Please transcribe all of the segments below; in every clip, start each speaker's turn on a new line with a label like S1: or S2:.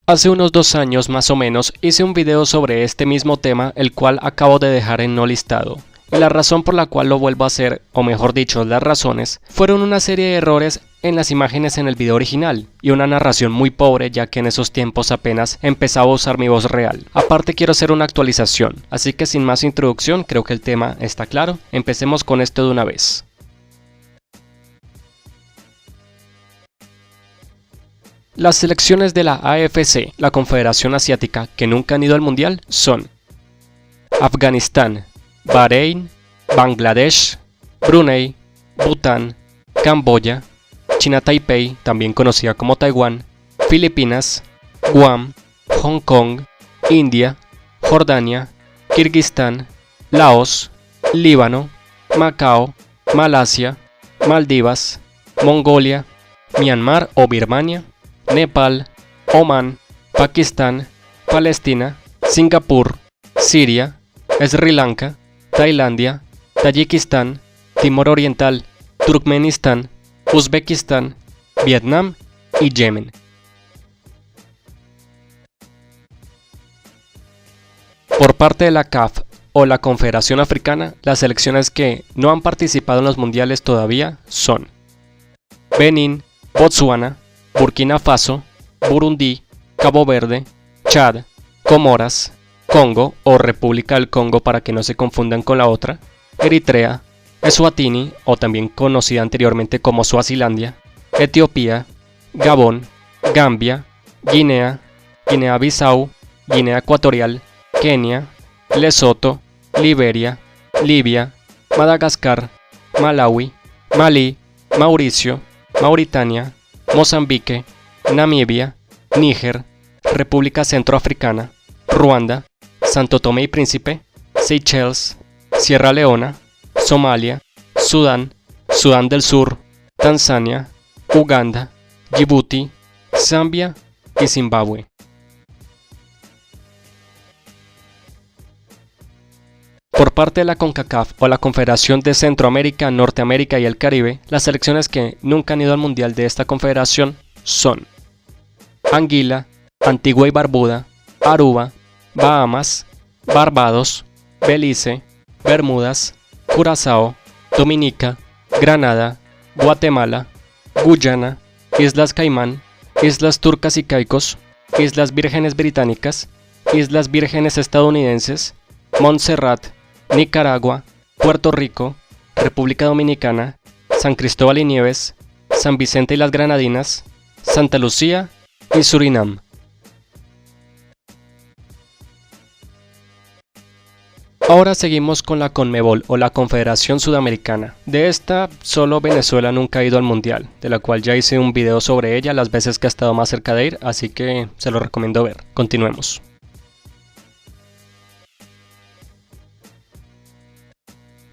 S1: Hace unos 2 años más o menos hice un video sobre este mismo tema, el cual acabo de dejar en no listado. Y la razón por la cual lo vuelvo a hacer, o mejor dicho, las razones, fueron una serie de errores en las imágenes en el video original y una narración muy pobre, ya que en esos tiempos apenas empezaba a usar mi voz real. Aparte quiero hacer una actualización, así que sin más introducción, creo que el tema está claro. Empecemos con esto de una vez. Las selecciones de la AFC, la Confederación Asiática, que nunca han ido al Mundial, son Afganistán, Bahrein, Bangladesh, Brunei, Bután, Camboya, China Taipei, también conocida como Taiwán, Filipinas, Guam, Hong Kong, India, Jordania, Kirguistán, Laos, Líbano, Macao, Malasia, Maldivas, Mongolia, Myanmar o Birmania, Nepal, Omán, Pakistán, Palestina, Singapur, Siria, Sri Lanka, Tailandia, Tayikistán, Timor Oriental, Turkmenistán, Uzbekistán, Vietnam y Yemen. Por parte de la CAF o la Confederación Africana, las selecciones que no han participado en los mundiales todavía son Benín, Botsuana, Burkina Faso, Burundi, Cabo Verde, Chad, Comoras, Congo o República del Congo para que no se confundan con la otra, Eritrea, Eswatini o también conocida anteriormente como Suazilandia, Etiopía, Gabón, Gambia, Guinea, Guinea-Bissau, Guinea Ecuatorial, Kenia, Lesoto, Liberia, Libia, Madagascar, Malawi, Malí, Mauricio, Mauritania, Mozambique, Namibia, Níger, República Centroafricana, Ruanda, Santo Tomé y Príncipe, Seychelles, Sierra Leona, Somalia, Sudán, Sudán del Sur, Tanzania, Uganda, Djibouti, Zambia y Zimbabue. Por parte de la CONCACAF o la Confederación de Centroamérica, Norteamérica y el Caribe, las selecciones que nunca han ido al Mundial de esta confederación son Anguila, Antigua y Barbuda, Aruba, Bahamas, Barbados, Belice, Bermudas, Curazao, Dominica, Granada, Guatemala, Guyana, Islas Caimán, Islas Turcas y Caicos, Islas Vírgenes Británicas, Islas Vírgenes Estadounidenses, Montserrat, Nicaragua, Puerto Rico, República Dominicana, San Cristóbal y Nieves, San Vicente y las Granadinas, Santa Lucía y Surinam. Ahora seguimos con la CONMEBOL o la Confederación Sudamericana. De esta, solo Venezuela nunca ha ido al Mundial, de la cual ya hice un video sobre ella las veces que ha estado más cerca de ir, así que se lo recomiendo ver. Continuemos.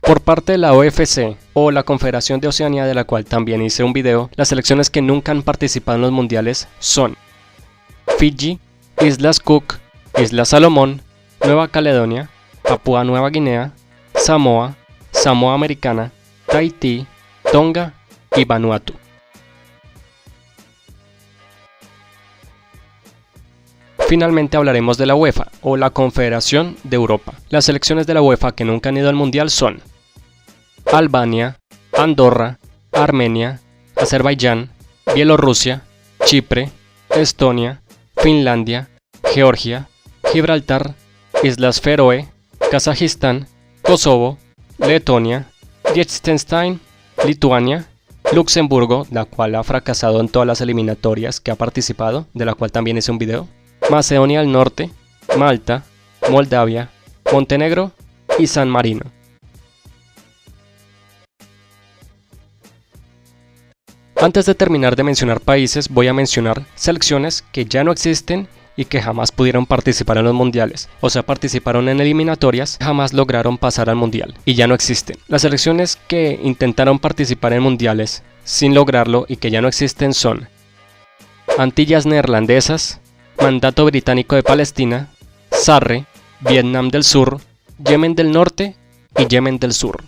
S1: Por parte de la OFC o la Confederación de Oceanía, de la cual también hice un video, las selecciones que nunca han participado en los mundiales son Fiji, Islas Cook, Islas Salomón, Nueva Caledonia, Papúa Nueva Guinea, Samoa, Samoa Americana, Tahití, Tonga y Vanuatu. Finalmente hablaremos de la UEFA o la Confederación de Europa. Las selecciones de la UEFA que nunca han ido al mundial son Albania, Andorra, Armenia, Azerbaiyán, Bielorrusia, Chipre, Estonia, Finlandia, Georgia, Gibraltar, Islas Feroe, Kazajistán, Kosovo, Letonia, Liechtenstein, Lituania, Luxemburgo, la cual ha fracasado en todas las eliminatorias que ha participado, de la cual también hice un video, Macedonia del Norte, Malta, Moldavia, Montenegro y San Marino. Antes de terminar de mencionar países, voy a mencionar selecciones que ya no existen y que jamás pudieron participar en los mundiales, o sea, participaron en eliminatorias, jamás lograron pasar al mundial y ya no existen. Las selecciones que intentaron participar en mundiales sin lograrlo y que ya no existen son Antillas Neerlandesas, Mandato Británico de Palestina, Sarre, Vietnam del Sur, Yemen del Norte y Yemen del Sur.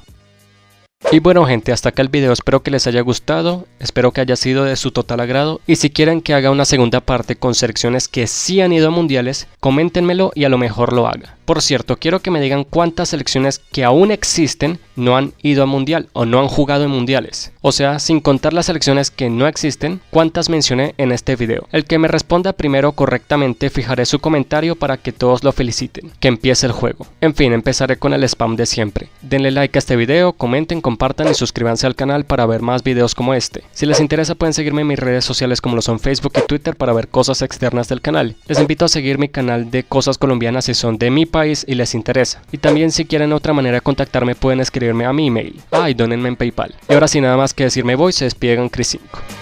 S1: Y bueno gente, hasta acá el video, espero que les haya gustado, espero que haya sido de su total agrado y si quieren que haga una segunda parte con selecciones que sí han ido a mundiales, coméntenmelo y a lo mejor lo haga. Por cierto, quiero que me digan cuántas selecciones que aún existen no han ido a mundial o no han jugado en mundiales. O sea, sin contar las selecciones que no existen, cuántas mencioné en este video. El que me responda primero correctamente fijaré su comentario para que todos lo feliciten. Que empiece el juego. En fin, empezaré con el spam de siempre. Denle like a este video, comenten, compartan y suscríbanse al canal para ver más videos como este. Si les interesa pueden seguirme en mis redes sociales como lo son Facebook y Twitter para ver cosas externas del canal. Les invito a seguir mi canal de cosas colombianas si son de mi país y les interesa. Y también si quieren otra manera de contactarme pueden escribirme a mi email. Y donenme en PayPal. Y ahora sin nada más que decir me voy, se despide Chris 5.